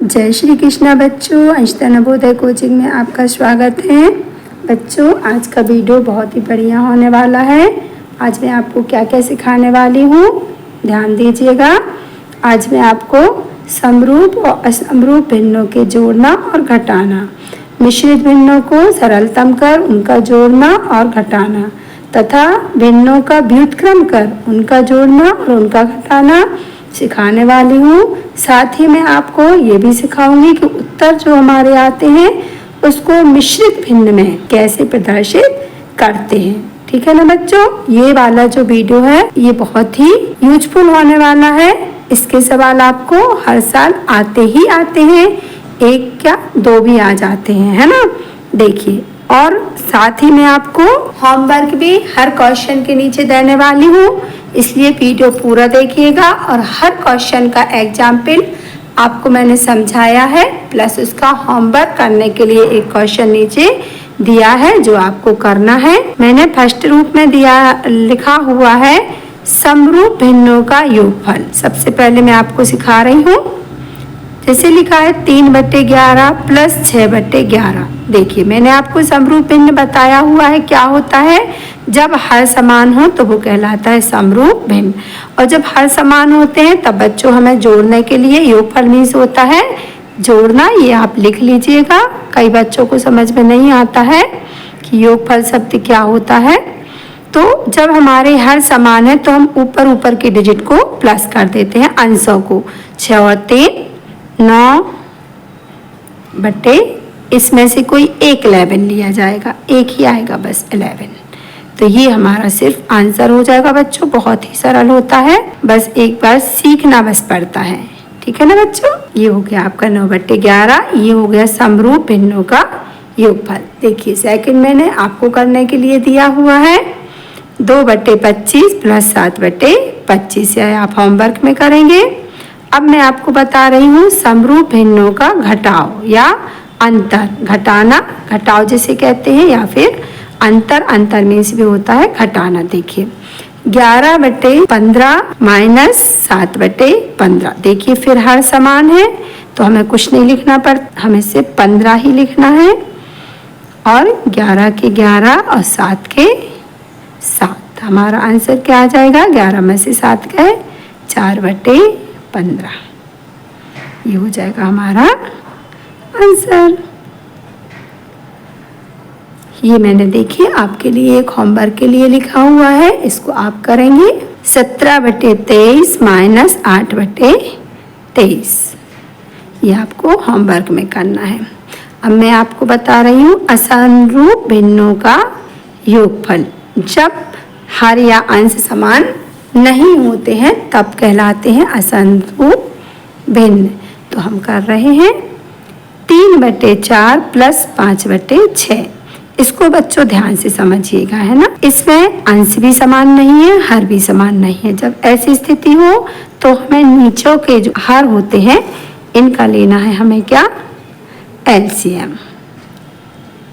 जय श्री कृष्णा बच्चों, अंशिता नवोदय कोचिंग में आपका स्वागत है। बच्चों, आज का वीडियो बहुत ही बढ़िया होने वाला है। आज मैं आपको क्या क्या सिखाने वाली हूँ, ध्यान दीजिएगा। आज मैं आपको समरूप और असमरूप भिन्नों के जोड़ना और घटाना, मिश्रित भिन्नों को सरलतम कर उनका जोड़ना और घटाना तथा भिन्नों का व्युत्क्रम कर उनका जोड़ना और उनका घटाना सिखाने वाली हूँ। साथ ही मैं आपको ये भी सिखाऊंगी कि उत्तर जो हमारे आते हैं उसको मिश्रित भिन्न में कैसे प्रदर्शित करते हैं। ठीक है ना बच्चों, ये वाला जो वीडियो है ये बहुत ही यूजफुल होने वाला है। इसके सवाल आपको हर साल आते ही आते हैं, एक क्या दो भी आ जाते हैं, है ना। देखिए, और साथ ही मैं आपको होमवर्क भी हर क्वेश्चन के नीचे देने वाली हूँ, इसलिए वीडियो पूरा देखिएगा। और हर क्वेश्चन का एग्जाम्पल आपको मैंने समझाया है, प्लस उसका होमवर्क करने के लिए एक क्वेश्चन नीचे दिया है जो आपको करना है। मैंने फर्स्ट रूप में लिखा हुआ है समरूप भिन्नों का योगफल। सबसे पहले मैं आपको सिखा रही हूँ। जैसे लिखा है 3/11 प्लस 6/11। देखिए, मैंने आपको समरूप भिन्न बताया हुआ है क्या होता है। जब हर समान हो तो वो कहलाता है समरूप भिन्न, और जब हर समान होते हैं तब बच्चों हमें जोड़ने के लिए योगफल मीन्स होता है जोड़ना। ये आप लिख लीजिएगा, कई बच्चों को समझ में नहीं आता है कि योगफल शब्द क्या होता है। तो जब हमारे हर समान है तो हम ऊपर ऊपर के डिजिट को प्लस कर देते हैं, अंशों को। 6 और 3 9 बटे इसमें से कोई एक 11 लिया जाएगा, एक ही आएगा बस 11। तो ये हमारा सिर्फ आंसर हो जाएगा बच्चों। बहुत ही सरल होता है, बस एक बार सीखना बस पड़ता है। ठीक है ना बच्चों। ये हो गया आपका 9/11। ये हो गया समरूप भिन्नों का योगफल। देखिए, सेकंड मैंने आपको करने के लिए दिया हुआ है 2/25 प्लस 7/25। आप होमवर्क में करेंगे। अब मैं आपको बता रही हूँ समरूप भिन्नों का घटाव या अंतर। घटाना, घटाव जिसे कहते हैं, या फिर अंतर मीन्स भी होता है घटाना। देखिए, 11/15 माइनस 7/15। देखिए, फिर हर समान है तो हमें कुछ नहीं लिखना पड़ता, हमें सिर्फ 15 ही लिखना है। और 11 के 11 और 7 के 7। हमारा आंसर क्या आ जाएगा? 11 में से 7 गए 4/15। ये हो जाएगा हमारा आंसर। ये मैंने देखिए आपके लिए एक होमवर्क के लिए लिखा हुआ है, इसको आप करेंगे। 17/23 माइनस 8/23। ये आपको होमवर्क में करना है। अब मैं आपको बता रही हूँ असमरूप भिन्नों का योगफल। जब हर या अंश समान नहीं होते हैं तब कहलाते हैं असमरूप भिन्न। तो हम कर रहे हैं 3/4 प्लस 5/6। इसको बच्चों ध्यान से समझिएगा, है ना। इसमें अंश भी समान नहीं है, हर भी समान नहीं है। जब ऐसी स्थिति हो तो हमें नीचों के जो हर होते हैं इनका लेना है हमें क्या? एलसीएम।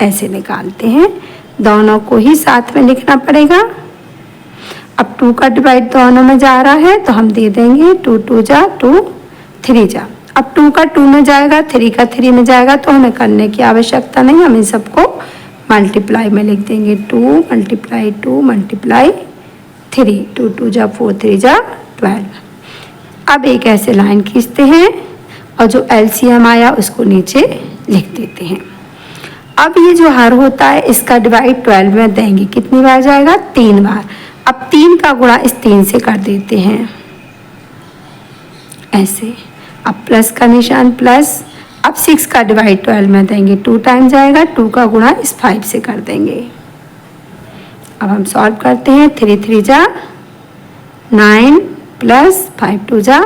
ऐसे निकालते हैं, दोनों को ही साथ में लिखना पड़ेगा। अब 2 का डिवाइड दोनों में जा रहा है तो हम दे देंगे 2 2 जा 2 3 जा। अब 2 का 2 में जाएगा, 3 का 3 में जाएगा, तो हमें करने की आवश्यकता नहीं, हम इन सबको मल्टीप्लाई में लिख देंगे। 2 × 2 × 3। 2 2 जा 4 3 जा 12। अब एक ऐसे लाइन खींचते हैं और जो एलसीएम आया उसको नीचे लिख देते हैं। अब ये जो हर होता है इसका डिवाइड 12 में देंगे, कितनी बार जाएगा? 3 बार। अब 3 का गुणा इस 3 से कर देते हैं ऐसे। अब प्लस का निशान प्लस। अब 6 का डिवाइड 12 में देंगे, 2 टाइम जाएगा, 2 का गुणा इस 5 से कर देंगे। अब हम सॉल्व करते हैं। 3 3 जा 9 प्लस 5 2 जा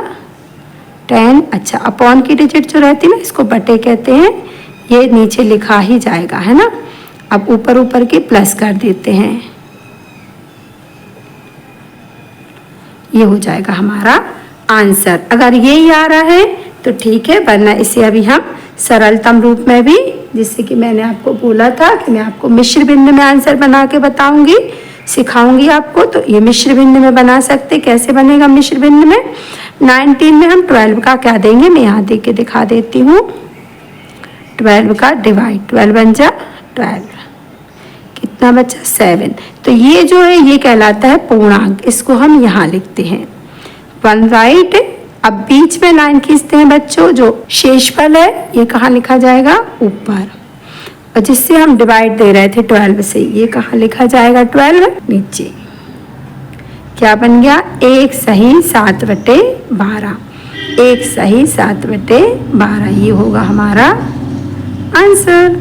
10। अच्छा, अपॉन की डिजिट जो रहती है ना इसको बटे कहते हैं, ये नीचे लिखा ही जाएगा, है ना। अब ऊपर ऊपर के प्लस कर देते हैं, ये हो जाएगा हमारा आंसर। अगर ये आ रहा है तो ठीक है, वरना इसे अभी हम सरलतम रूप में भी, जिससे कि मैंने आपको बोला था कि मैं आपको मिश्र भिन्न में आंसर बना के बताऊंगी, सिखाऊंगी आपको। तो ये मिश्र भिन्न में बना सकते। कैसे बनेगा मिश्र भिन्न में? 19 में हम 12 का क्या देंगे, मैं यहाँ दे के दिखा देती हूँ। 12 का डिवाइड, 12 बन जा 12, कितना बचा 7। तो ये जो है ये कहलाता है पूर्णांक, इसको हम यहाँ लिखते हैं 1 राइट। अब बीच में लाइन खींचते हैं बच्चों, जो शेषफल है ये कहाँ लिखा जाएगा, ऊपर, और जिससे हम डिवाइड दे रहे थे 12 से, ये कहाँ लिखा जाएगा 12 नीचे। क्या बन गया, 1 सही 7/12, 1 सही 7/12, ये होगा हमारा आंसर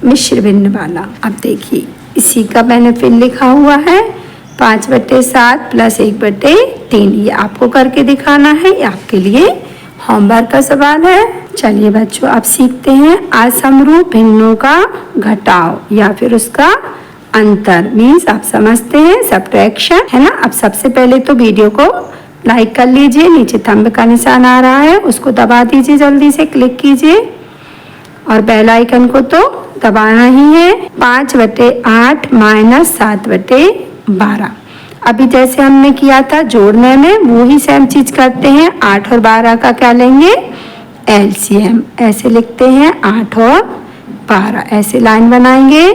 मिश्र भिन्न वाला। अब देखिए इसी का मैंने फिर लिखा हुआ है 5/7 + 1/3, ये आपको करके दिखाना है, ये आपके लिए होमवर्क का सवाल है। चलिए बच्चों अब सीखते हैं असमरूप भिन्नों का घटाव या फिर उसका अंतर, मीन्स आप समझते हैं सब्ट्रैक्शन, है ना। अब सबसे पहले तो वीडियो को लाइक कर लीजिए, नीचे थंब का निशान आ रहा है उसको दबा दीजिए, जल्दी से क्लिक कीजिए, और बेल आइकन को तो दबाना ही है। 5/8 - 7/12, अभी जैसे हमने किया था जोड़ने में, वो ही सेम चीज करते हैं। 8 और 12 का क्या लेंगे, एलसीएम, ऐसे लिखते हैं 8 और 12, ऐसे लाइन बनाएंगे।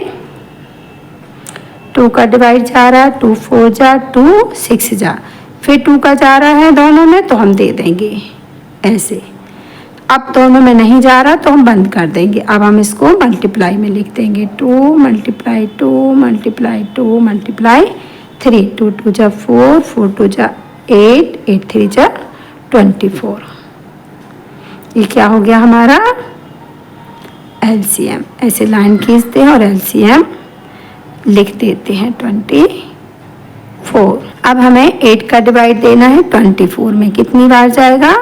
2 का डिवाइड जा रहा है, 2 4 जा 2 6 जा, फिर 2 का जा रहा है दोनों में तो हम दे देंगे ऐसे। अब दोनों में नहीं जा रहा तो हम बंद कर देंगे। अब हम इसको मल्टीप्लाई में लिख देंगे 2 × 2 × 2 × 3, 2 2 जा 4, 4 2 जा 8, 8 3 जा 24, ये क्या हो गया हमारा एलसीएम। ऐसे लाइन खींचते हैं और एलसीएम लिख देते हैं 24। अब हमें 8 का डिवाइड देना है 24 में, कितनी बार जाएगा,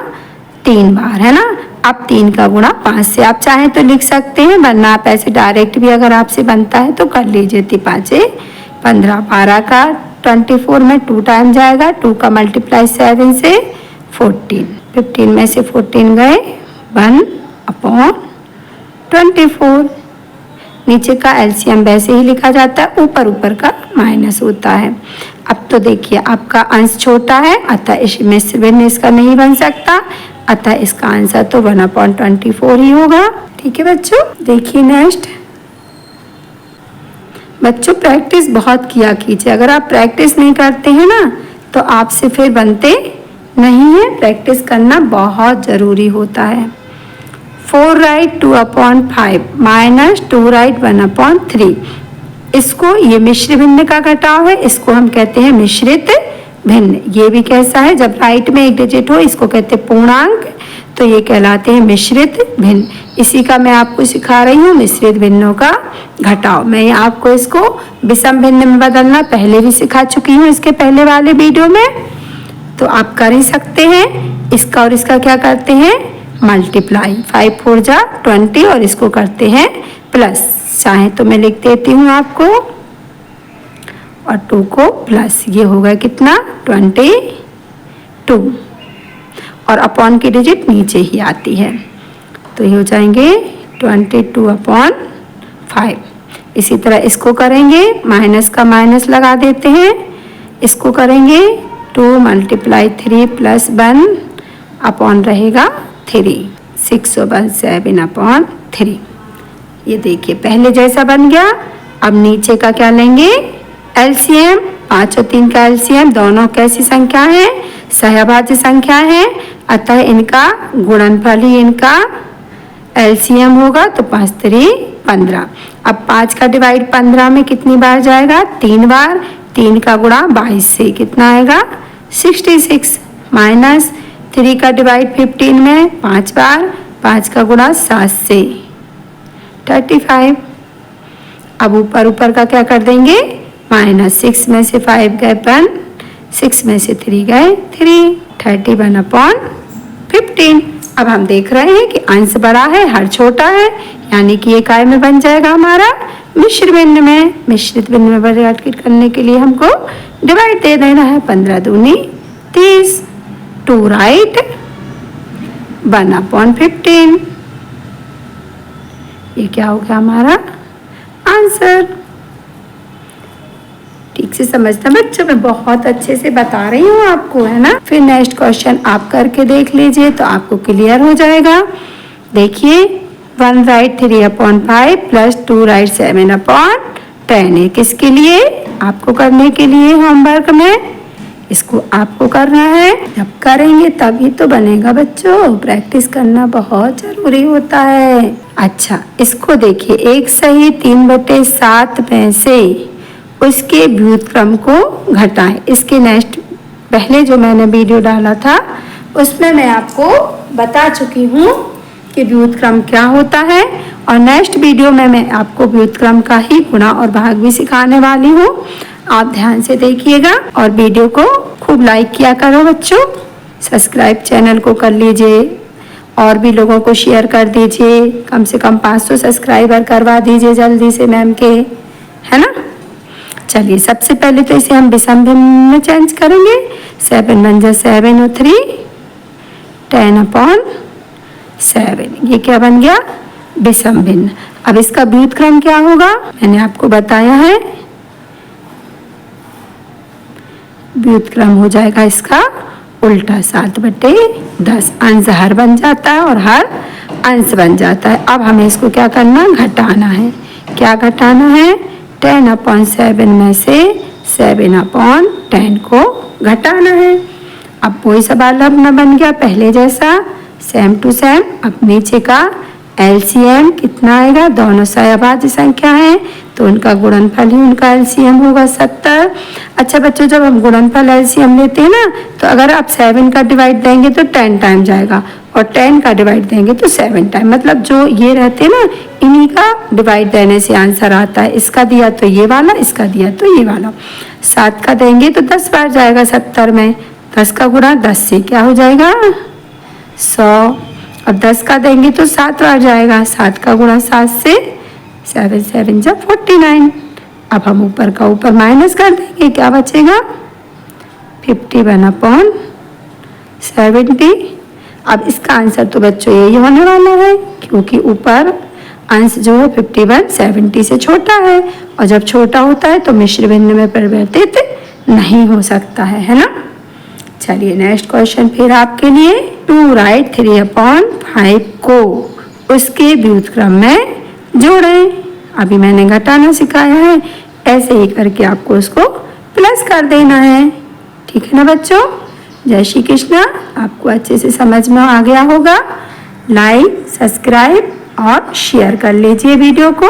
3 बार, है ना। अब 3 का गुणा 5 से आप चाहें तो लिख सकते हैं, वरना आप ऐसे डायरेक्ट भी अगर आपसे बनता है तो कर लीजिए। 3 5 15, 12 का 24 में 2 टाइम जाएगा, 2 का मल्टीप्लाई 7 से 14, 15 में से 14 गए 1/24। नीचे का एलसीएम वैसे ही लिखा जाता है, ऊपर ऊपर का माइनस होता है। अब तो देखिए आपका अंश छोटा है, अतः इसमें से भिन्न इसका नहीं बन सकता, अतः इसका आंसर तो 1/24 ही होगा। ठीक है बच्चों, देखिए नेक्स्ट। बच्चों प्रैक्टिस बहुत किया कीजिए, अगर आप प्रैक्टिस नहीं करते हैं ना तो आपसे फिर बनते नहीं है, प्रैक्टिस करना बहुत ज़रूरी होता है। 4 राइट 2/5 - 2 राइट 1/3, इसको, ये मिश्र भिन्न का घटाव है, इसको हम कहते हैं मिश्रित भिन्न। ये भी कैसा है, जब राइट में एक डिजिट हो इसको कहते हैं पूर्णांक, तो ये कहलाते हैं मिश्रित भिन्न। इसी का मैं आपको सिखा रही हूँ मिश्रित भिन्नों का घटाव। मैं आपको इसको विषम भिन्न में बदलना पहले भी सिखा चुकी हूँ इसके पहले वाले वीडियो में, तो आप कर ही सकते हैं। इसका और इसका क्या करते हैं, मल्टीप्लाई, 5 4 जा 20, और इसको करते हैं प्लस, चाहे तो मैं लिख देती हूँ आपको, और 2 को प्लस, ये होगा कितना 22, और अपॉन की डिजिट नीचे ही आती है, तो ये हो जाएंगे 22/5। इसी तरह इसको करेंगे, माइनस का माइनस लगा देते हैं, इसको करेंगे 2 × 3 + 1 अपॉन रहेगा 3, 6/7/3। ये देखिए पहले जैसा बन गया। अब नीचे का क्या लेंगे, एलसीएम, 5 और 3 का एलसीएम, दोनों कैसी संख्या है, सहभाज्य संख्या है, अतः इनका गुणनफल ही इनका एलसीएम होगा, तो 5 3 15। अब 5 का डिवाइड 15 में कितनी बार जाएगा, 3 बार, 3 का गुणा 22 से कितना आएगा 66, माइनस 3 का डिवाइड 15 में 5 बार, 5 का गुणा 7 से 35। अब ऊपर ऊपर का क्या कर देंगे, -6 में से 5 गए 1, 6 में से 3 गए 3, 31/15। अब हम देख रहे हैं कि अंश बड़ा है, हर छोटा है, यानी कि ये काय में बन जाएगा हमारा मिश्र भिन्न में। मिश्रित भिन्न में परिवर्तित करने के लिए हमको डिवाइड दे देना है, 15 दूनी 30, 2 राइट 1/15, ये क्या हो गया हमारा आंसर। ठीक ठीक से समझना बच्चों, मैं बहुत अच्छे से बता रही हूँ आपको, है ना। फिर नेक्स्ट क्वेश्चन आप करके देख लीजिए तो आपको क्लियर हो जाएगा। देखिए 1 राइट 3/5 प्लस 2 राइट 7/10 है किसके लिए, आपको करने के लिए होमवर्क में। इसको आपको करना है, जब करेंगे तभी तो बनेगा बच्चों, प्रैक्टिस करना बहुत जरूरी होता है। अच्छा इसको देखिए, 1 सही 3/7 में से उसके व्युत्क्रम को घटाएं। इसके नेक्स्ट पहले जो मैंने वीडियो डाला था उसमें मैं आपको बता चुकी हूँ कि व्युत्क्रम क्या होता है, और नेक्स्ट वीडियो में मैं आपको व्युत्क्रम का ही गुणा और भाग भी सिखाने वाली हूँ। आप ध्यान से देखिएगा और वीडियो को खूब लाइक किया करो बच्चों, सब्सक्राइब चैनल को कर लीजिए और भी लोगों को शेयर कर दीजिए, कम से कम 500 सब्सक्राइबर करवा दीजिए जल्दी से मैम के, है ना। चलिए सबसे पहले तो इसे हम विषम भिन्न में चेंज करेंगे। 7 1 जा 7 और 3 10/7, ये क्या बन गया, विषम भिन्न। अब इसका व्युत्क्रम क्या होगा मैंने आपको बताया है, व्युत्क्रम हो जाएगा इसका उल्टा 7/10। अंश हर बन जाता है और हर अंश बन जाता है। अब हमें इसको क्या करना, घटाना है। क्या घटाना है, 10/7 में से 7/10 को घटाना है। अब वही सवाल अपना बन गया पहले जैसा, सेम टू सेम। अब नीचे का एलसीएम कितना आएगा, दोनों सहभाज्य संख्या है तो उनका गुणनफल ही उनका एलसीएम होगा 70। अच्छा बच्चों, जब हम गुणनफल एलसीएम लेते हैं ना, तो अगर आप 7 का डिवाइड देंगे तो 10 टाइम जाएगा, और 10 का डिवाइड देंगे तो 7 टाइम, मतलब जो ये रहते हैं ना इन्हीं का डिवाइड देने से आंसर आता है। इसका दिया तो ये वाला, इसका दिया तो ये वाला। 7 का देंगे तो 10 बार जाएगा 70 में, 10 का गुणा 10 से क्या हो जाएगा 100। अब 10 का देंगे तो 7 बार जाएगा, 7 का गुणा 7 से 7 7 जा 49। अब हम ऊपर का ऊपर माइनस कर देंगे, क्या बचेगा 51/70। अब इसका आंसर तो बच्चों यही होने वाला है, क्योंकि ऊपर अंश जो है 51 70 से छोटा है, और जब छोटा होता है तो मिश्र भिन्न में परिवर्तित नहीं हो सकता है ना। चलिए नेक्स्ट क्वेश्चन फिर आपके लिए, 2 राइट 3/5 को उसके व्युत्क्रम में जोड़ें। अभी मैंने घटाना सिखाया है, ऐसे ही करके आपको उसको प्लस कर देना है, ठीक है ना बच्चों। जय श्री कृष्णा, आपको अच्छे से समझ में आ गया होगा। लाइक सब्सक्राइब और शेयर कर लीजिए वीडियो को।